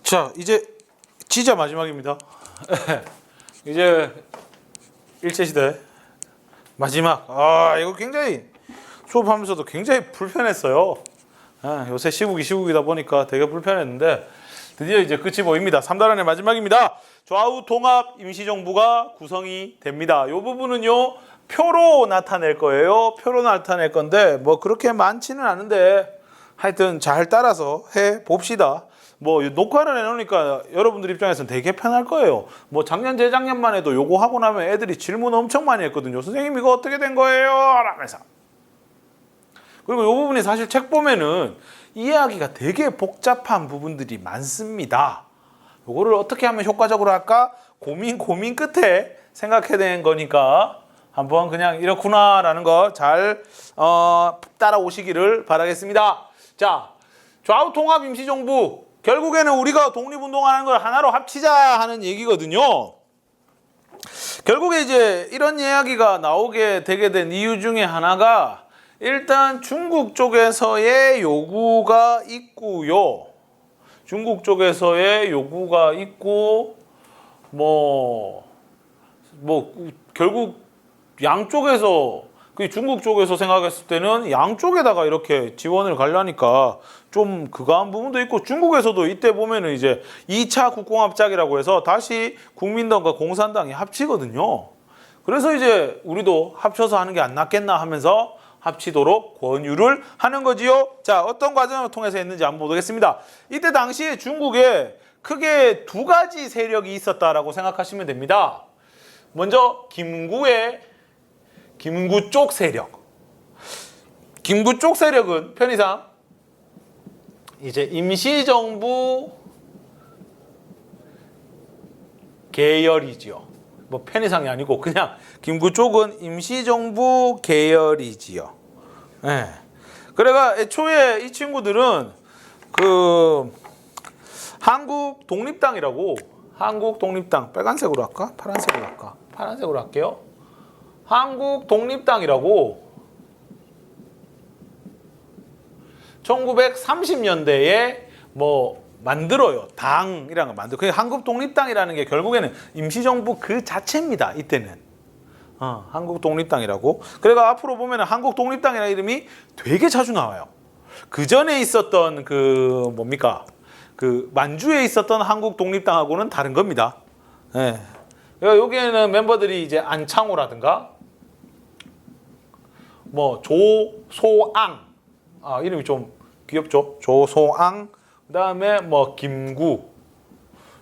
자, 이제 진짜 마지막입니다. 이제 일제시대 마지막. 이거 굉장히 수업하면서도 굉장히 불편했어요. 요새 시국이다 보니까 되게 불편했는데 드디어 이제 끝이 보입니다. 3달 안의 마지막입니다. 좌우 통합 임시정부가 구성이 됩니다. 이 부분은요, 표로 나타낼 거예요. 표로 나타낼 건데 뭐 그렇게 많지는 않은데 하여튼 잘 따라서 해 봅시다. 뭐 녹화를 해놓으니까 여러분들 입장에서는 되게 편할 거예요. 뭐 작년 재작년만 해도 요거 하고 나면 애들이 질문 엄청 많이 했거든요. 선생님 이거 어떻게 된 거예요? 라면서. 그리고 이 부분이 사실 책 보면은 이해하기가 되게 복잡한 부분들이 많습니다. 요거를 어떻게 하면 효과적으로 할까? 고민 끝에 생각해낸 거니까 한번 그냥 이렇구나라는 거 잘 따라오시기를 바라겠습니다. 자, 좌우 통합 임시정부, 결국에는 우리가 독립운동하는 걸 하나로 합치자 하는 얘기거든요. 결국에 이제 이런 이야기가 나오게 되게 된 이유 중에 하나가 일단 중국 쪽에서의 요구가 있고요. 중국 쪽에서의 요구가 있고 결국 양쪽에서 중국 쪽에서 생각했을 때는 양쪽에다가 이렇게 지원을 가려니까 좀 그거한 부분도 있고, 중국에서도 이때 보면은 이제 2차 국공합작이라고 해서 다시 국민당과 공산당이 합치거든요. 그래서 이제 우리도 합쳐서 하는 게 안 낫겠나 하면서 합치도록 권유를 하는 거지요. 자, 어떤 과정을 통해서 했는지 한번 보겠습니다. 이때 당시에 중국에 크게 두 가지 세력이 있었다라고 생각하시면 됩니다. 먼저 김구 쪽 세력. 김구 쪽 세력은 편의상 이제 임시정부 계열이지요. 뭐 편의상이 아니고 그냥 김구 쪽은 임시정부 계열이지요. 네. 그래가 애초에 이 친구들은 한국 독립당이라고, 한국 독립당 빨간색으로 할까? 파란색으로 할까? 파란색으로 할게요. 한국 독립당이라고 1930년대에 만들어요. 당이라는 걸 만들어. 한국 독립당이라는 게 결국에는 임시정부 그 자체입니다. 이때는. 한국 독립당이라고. 그래가 앞으로 보면 한국 독립당이라는 이름이 되게 자주 나와요. 그 전에 있었던 만주에 있었던 한국 독립당하고는 다른 겁니다. 네. 여기에는 멤버들이 이제 안창호라든가 조소앙, 이름이 좀 귀엽죠? 조소앙, 그다음에 김구,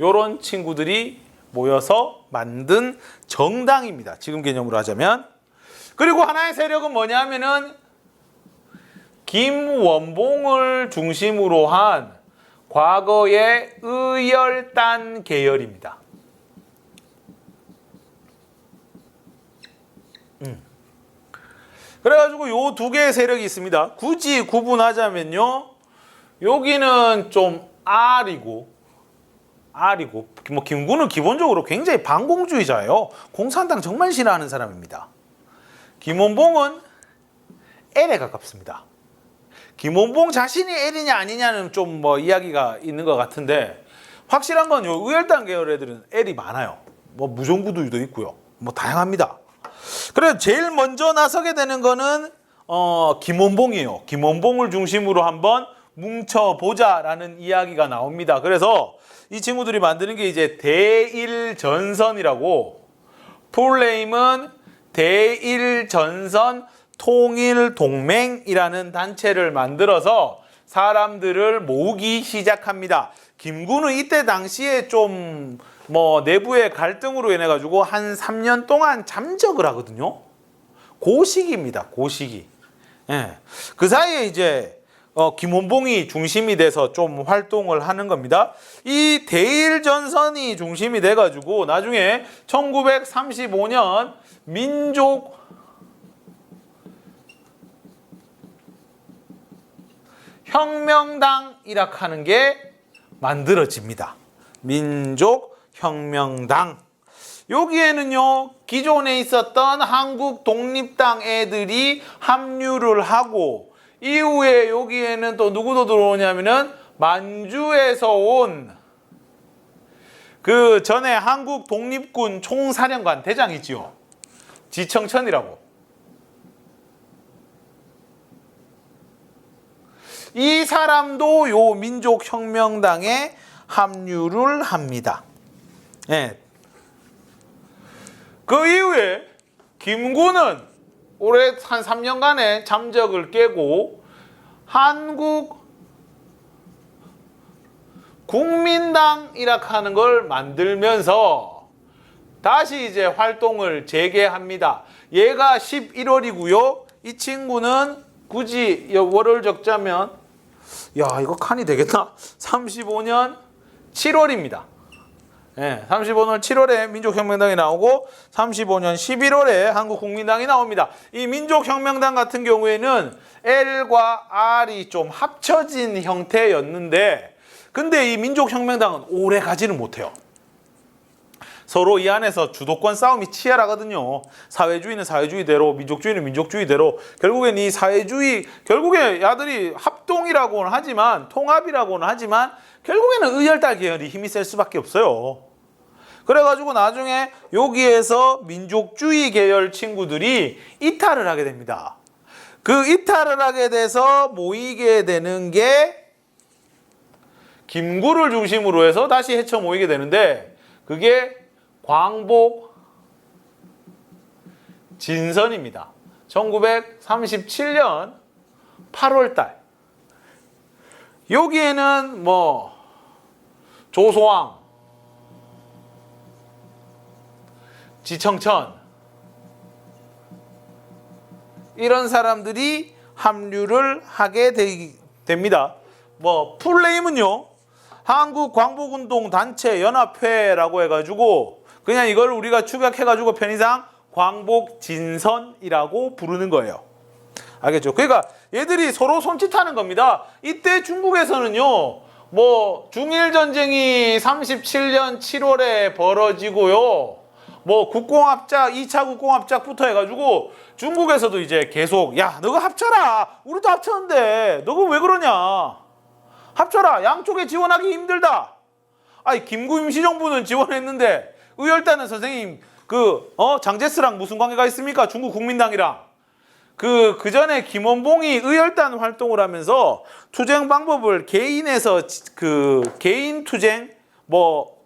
요런 친구들이 모여서 만든 정당입니다. 지금 개념으로 하자면. 그리고 하나의 세력은 뭐냐면은 김원봉을 중심으로 한 과거의 의열단 계열입니다. 그래가지고 요 두 개의 세력이 있습니다. 굳이 구분하자면요, 여기는 좀 R이고 김구는 기본적으로 굉장히 반공주의자예요. 공산당 정말 싫어하는 사람입니다. 김원봉은 L에 가깝습니다. 김원봉 자신이 L이냐 아니냐는 좀 이야기가 있는 것 같은데, 확실한 건 요 의열단 계열 애들은 L이 많아요. 무정부주의도 있고요. 다양합니다. 그래서 제일 먼저 나서게 되는 거는 김원봉이에요. 김원봉을 중심으로 한번 뭉쳐보자라는 이야기가 나옵니다. 그래서 이 친구들이 만드는 게 이제 대일전선이라고, 풀네임은 대일전선 통일동맹이라는 단체를 만들어서 사람들을 모으기 시작합니다. 김구는 이때 당시에 좀 내부의 갈등으로 인해 가지고 한 3년 동안 잠적을 하거든요. 고시기입니다. 고시기. 예. 그 사이에 이제 김원봉이 중심이 돼서 좀 활동을 하는 겁니다. 이 대일전선이 중심이 돼 가지고 나중에 1935년 민족혁명당이라 하는 게 만들어집니다. 민족혁명당. 여기에는요, 기존에 있었던 한국 독립당 애들이 합류를 하고, 이후에 여기에는 또 누구도 들어오냐면은 만주에서 온 그 전에 한국 독립군 총사령관 대장 있지요. 지청천이라고. 이 사람도 요 민족혁명당에 합류를 합니다. 예. 그 이후에 김구는 올해 한 3년간의 잠적을 깨고 한국 국민당이라 하는 걸 만들면서 다시 이제 활동을 재개합니다. 얘가 11월이고요. 이 친구는 굳이 월을 적자면 야 이거 칸이 되겠나? 35년 7월입니다. 네, 35년 7월에 민족혁명당이 나오고 35년 11월에 한국국민당이 나옵니다. 이 민족혁명당 같은 경우에는 L과 R이 좀 합쳐진 형태였는데 근데 이 민족혁명당은 오래 가지는 못해요. 서로 이 안에서 주도권 싸움이 치열하거든요. 사회주의는 사회주의대로, 민족주의는 민족주의대로. 결국엔 이 사회주의, 결국에 야들이 합동이라고는 하지만, 통합이라고는 하지만 결국에는 의열달 계열이 힘이 셀 수밖에 없어요. 그래가지고 나중에 여기에서 민족주의 계열 친구들이 이탈을 하게 됩니다. 그 이탈을 하게 돼서 모이게 되는 게 김구를 중심으로 해서 다시 헤쳐 모이게 되는데 그게 광복 진선입니다. 1937년 8월달. 여기에는 뭐 조소왕, 지청천 이런 사람들이 합류를 하게 됩니다. 뭐 풀네임은요. 한국광복운동 단체 연합회라고 해가지고 그냥 이걸 우리가 축약해가지고 편의상 광복진선이라고 부르는 거예요. 알겠죠? 그러니까 얘들이 서로 손짓하는 겁니다. 이때 중국에서는요. 뭐 중일전쟁이 37년 7월에 벌어지고요. 뭐 국공합작, 2차 국공합작부터 해가지고 중국에서도 이제 계속 야 너가 합쳐라. 우리도 합쳤는데 너가 왜 그러냐. 합쳐라. 양쪽에 지원하기 힘들다. 아니 김구 임시정부는 지원했는데 의열단은 선생님 장제스랑 무슨 관계가 있습니까? 중국 국민당이랑. 그 전에 김원봉이 의열단 활동을 하면서 투쟁 방법을 개인에서 개인 투쟁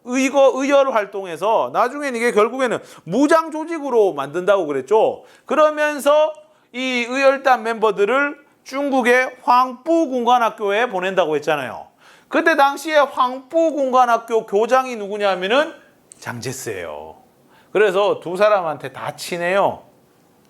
의열 활동에서 나중엔 이게 결국에는 무장 조직으로 만든다고 그랬죠. 그러면서 이 의열단 멤버들을 중국의 황뿌군관학교에 보낸다고 했잖아요. 그때 당시에 황뿌군관학교 교장이 누구냐면은 장제스예요. 그래서 두 사람한테 다 친해요.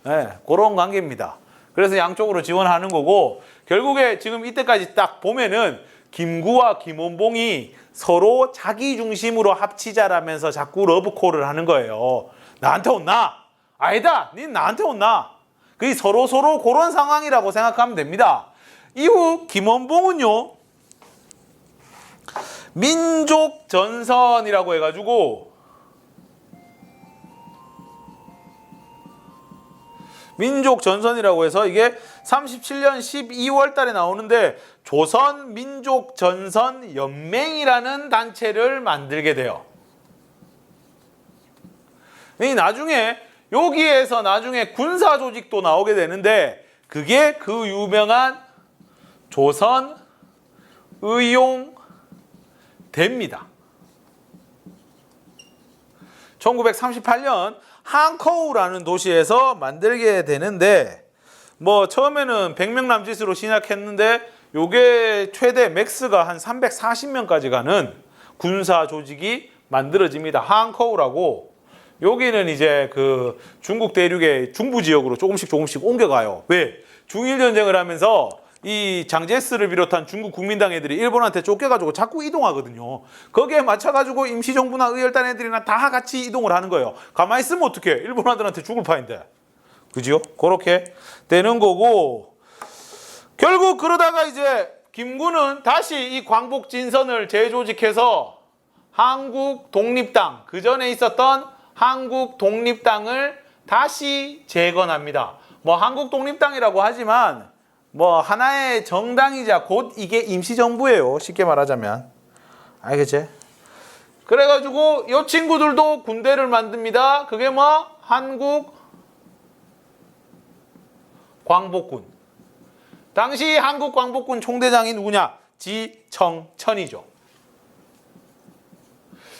네, 그런 관계입니다. 그래서 양쪽으로 지원하는 거고 결국에 지금 이때까지 딱 보면은 김구와 김원봉이 서로 자기 중심으로 합치자라면서 자꾸 러브콜을 하는 거예요. 나한테 온나? 아니다. 닌 나한테 온나? 그게 서로 그런 상황이라고 생각하면 됩니다. 이후 김원봉은요. 민족전선이라고 해가지고 민족전선이라고 해서 이게 37년 12월 달에 나오는데 조선민족전선연맹이라는 단체를 만들게 돼요. 나중에 여기에서 나중에 군사조직도 나오게 되는데 그게 그 유명한 조선의용대입니다. 1938년 항커우라는 도시에서 만들게 되는데 뭐 처음에는 100명 남짓으로 시작했는데 요게 최대 맥스가 한 340명까지 가는 군사 조직이 만들어집니다. 항커우라고. 여기는 이제 그 중국 대륙의 중부 지역으로 조금씩 옮겨가요. 왜? 중일전쟁을 하면서 이 장제스를 비롯한 중국 국민당 애들이 일본한테 쫓겨가지고 자꾸 이동하거든요. 거기에 맞춰가지고 임시정부나 의열단 애들이나 다 같이 이동을 하는 거예요. 가만히 있으면 어떡해. 일본아들한테 죽을 파인데. 그죠? 그렇게 되는 거고 결국 그러다가 이제 김구는 다시 이 광복진선을 재조직해서 한국독립당, 그 전에 있었던 한국독립당을 다시 재건합니다. 뭐 한국독립당이라고 하지만 뭐 하나의 정당이자 곧 이게 임시정부예요. 쉽게 말하자면. 알겠지? 그래가지고 이 친구들도 군대를 만듭니다. 그게 뭐? 한국 광복군. 당시 한국 광복군 총대장이 누구냐? 지청천이죠.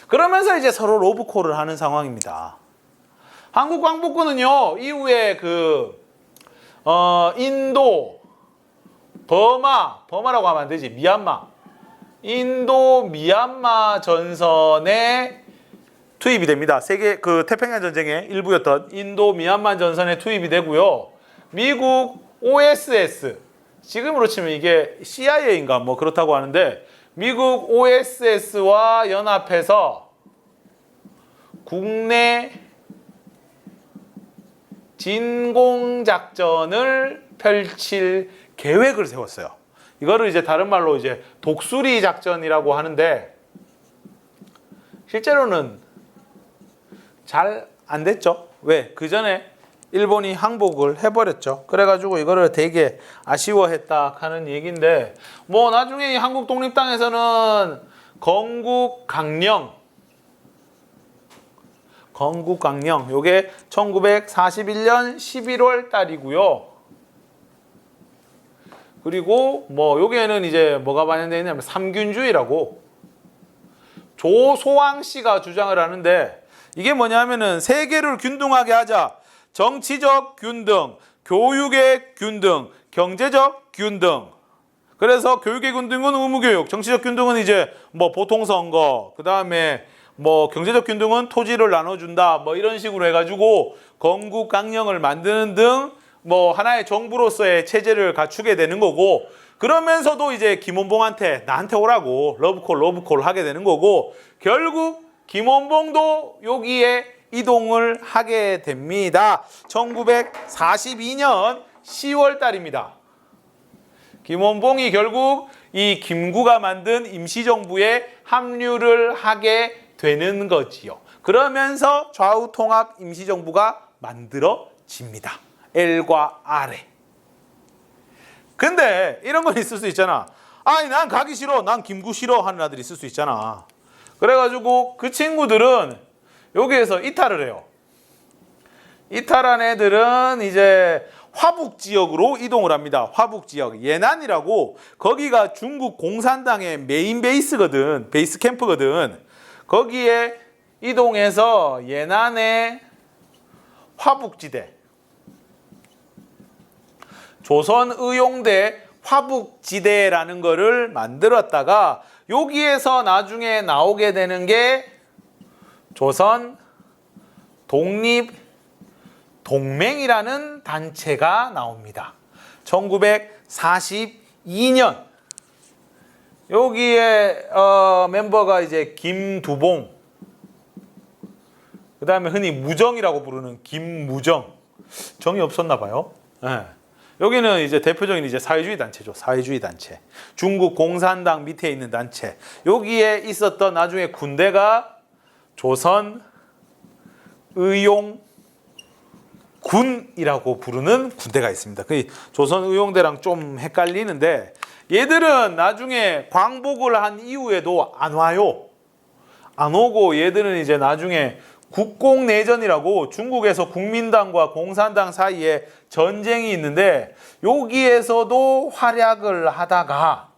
그러면서 이제 서로 로브콜을 하는 상황입니다. 한국 광복군은요, 이후에 인도, 버마라고 하면 안 되지, 미얀마. 인도, 미얀마 전선에 투입이 됩니다. 세계 태평양 전쟁의 일부였던 인도, 미얀마 전선에 투입이 되고요. 미국 OSS, 지금으로 치면 이게 CIA인가 뭐 그렇다고 하는데, 미국 OSS와 연합해서 국내 진공작전을 펼칠 계획을 세웠어요. 이거를 이제 다른 말로 이제 독수리 작전이라고 하는데, 실제로는 잘 안 됐죠. 왜? 그 전에 일본이 항복을 해버렸죠. 그래가지고 이거를 되게 아쉬워했다 하는 얘기인데, 뭐 나중에 이 한국 독립당에서는 건국강령 요게 1941년 11월 달이고요. 그리고 뭐 여기에는 이제 뭐가 반영되어 있냐면 삼균주의라고 조소왕 씨가 주장을 하는데, 이게 뭐냐면은 세계를 균등하게 하자. 정치적 균등, 교육의 균등, 경제적 균등. 그래서 교육의 균등은 의무교육, 정치적 균등은 이제 뭐 보통선거, 그 다음에 뭐 경제적 균등은 토지를 나눠준다, 뭐 이런 식으로 해가지고 건국강령을 만드는 등 뭐 하나의 정부로서의 체제를 갖추게 되는 거고, 그러면서도 이제 김원봉한테 나한테 오라고 러브콜 하게 되는 거고, 결국 김원봉도 여기에 이동을 하게 됩니다. 1942년 10월 달입니다. 김원봉이 결국 이 김구가 만든 임시정부에 합류를 하게 되는 거지요. 그러면서 좌우통합 임시정부가 만들어집니다. L과 R에. 근데 이런 건 있을 수 있잖아. 아니 난 가기 싫어, 난 김구 싫어 하는 아들이 있을 수 있잖아. 그래가지고 그 친구들은 여기에서 이탈을 해요. 이탈한 애들은 이제 화북 지역으로 이동을 합니다. 화북 지역, 예난이라고, 거기가 중국 공산당의 메인 베이스거든, 베이스 캠프거든. 거기에 이동해서 예난의 화북지대, 조선의용대 화북지대라는 거를 만들었다가, 여기에서 나중에 나오게 되는 게 조선 독립동맹이라는 단체가 나옵니다. 1942년 여기에 멤버가 이제 김두봉, 그 다음에 흔히 무정이라고 부르는 김무정, 정이 없었나 봐요. 네. 여기는 이제 대표적인 이제 사회주의 단체죠. 사회주의 단체. 중국 공산당 밑에 있는 단체. 여기에 있었던 나중에 군대가 조선 의용군이라고 부르는 군대가 있습니다. 그 조선 의용대랑 좀 헷갈리는데, 얘들은 나중에 광복을 한 이후에도 안 와요. 안 오고 얘들은 이제 나중에 국공내전이라고 중국에서 국민당과 공산당 사이에 전쟁이 있는데, 여기에서도 활약을 하다가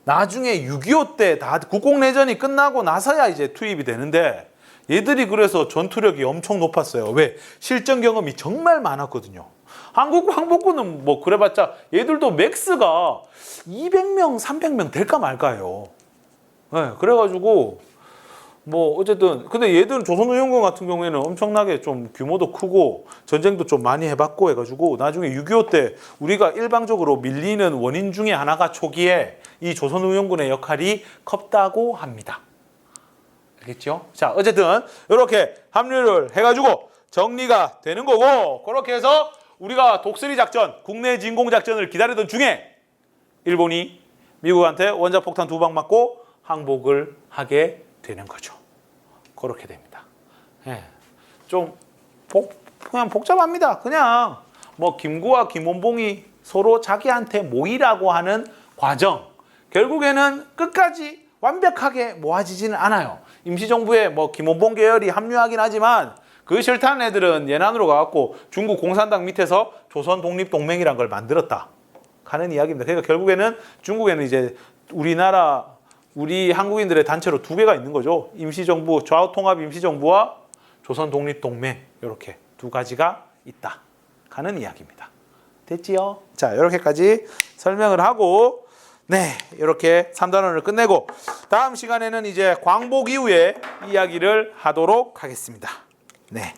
나중에 6.25 때 다 국공내전이 끝나고 나서야 이제 투입이 되는데, 얘들이 그래서 전투력이 엄청 높았어요. 왜? 실전 경험이 정말 많았거든요. 한국 항복군은 뭐 그래봤자 얘들도 맥스가 200명, 300명 될까 말까요. 네, 그래가지고 뭐 어쨌든 근데 얘들은 조선의용군 같은 경우에는 엄청나게 좀 규모도 크고 전쟁도 좀 많이 해봤고 해가지고 나중에 6.25 때 우리가 일방적으로 밀리는 원인 중에 하나가 초기에 이 조선의용군의 역할이 컸다고 합니다. 알겠죠? 자, 어쨌든 이렇게 합류를 해가지고 정리가 되는 거고, 그렇게 해서 우리가 독수리 작전, 국내 진공 작전을 기다리던 중에 일본이 미국한테 원자폭탄 2방 맞고 항복을 하게 되는 거죠. 그렇게 됩니다. 예. 좀 그냥 복잡합니다. 그냥 뭐 김구와 김원봉이 서로 자기한테 모이라고 하는 과정, 결국에는 끝까지 완벽하게 모아지지는 않아요. 임시정부에 뭐 김원봉 계열이 합류하긴 하지만 그 싫다는 애들은 예난으로 가갖고 중국 공산당 밑에서 조선 독립동맹이란 걸 만들었다 하는 이야기입니다. 그러니까 결국에는 중국에는 이제 우리 한국인들의 단체로 두 개가 있는 거죠. 임시정부, 좌우통합 임시정부와 조선 독립동맹 이렇게 두 가지가 있다 하는 이야기입니다. 됐지요? 자, 이렇게까지 설명을 하고 네, 이렇게 3단원을 끝내고 다음 시간에는 이제 광복 이후의 이야기를 하도록 하겠습니다. 네.